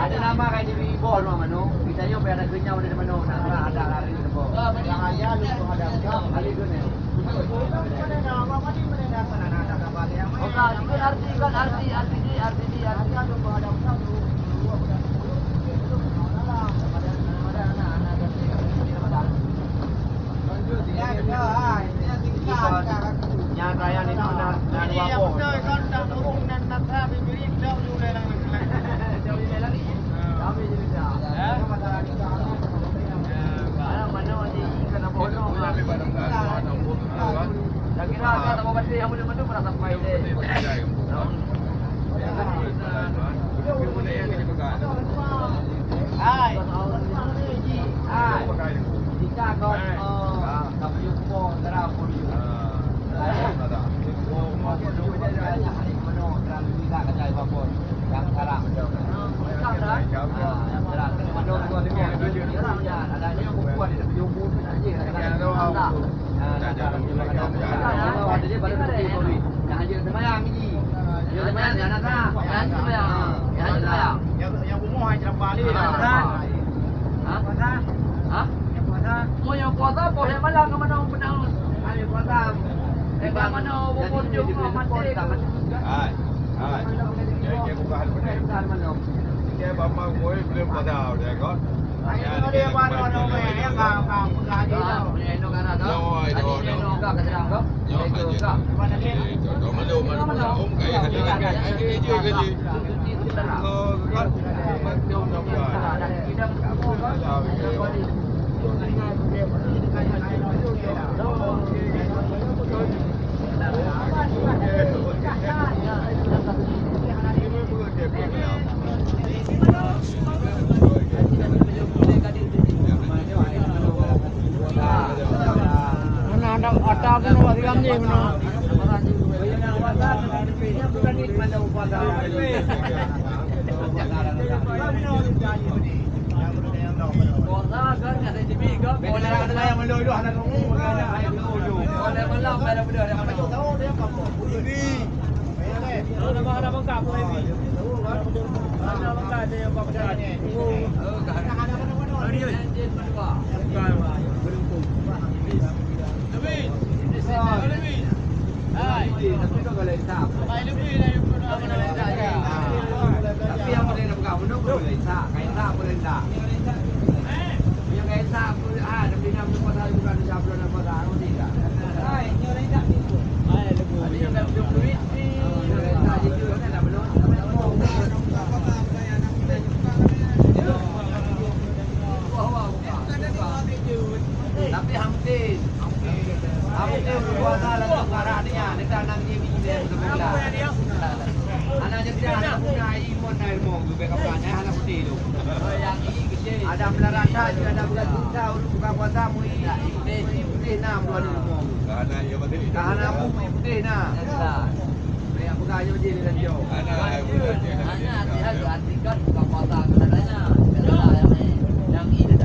Ada nama kayak di bawah rumah Mano. Kita yo biar ada kenyau dari Mano. Nah, ada lari di bawah. Yang ayah lu ada kali tu ni. Oka, kan arti ada berhadap Yang raya ni nak wapo. Kan tak turun dan nak habis beri jauh lagi. Kami jadi dah. Mana ni kena bono. Dah kira tak mau balik yang mana pernah sampai deh. Hai. Hai. Jika kau tak jumpa terapun. Yang sekarang adanya bukuan di tepi umum aja yang puasa boleh malam ke mana menang hari puasa mana bubur juga mati hai dia bukan benar dia bapa gue belum pada dia kan dia pada yang gampang gaji itu kan ada itu enggak keterang kok itu enggak mana om kayak gaji ada kan wali kami mana tapi hampir puasa lalu marahnya dekat nang TV dia sebelah. Anak jadi anak punya imun air mau tu bekapannya anak putih tu. Yang ini kecil. Ada melarata juga ada bukan cinta buka puasa mu ini putih nam dua ni mau. Karena ia putih. Karena mu putih nah. Yang buka ayo je dia dia. Anak dia artikan buka puasa katanya. Yang ini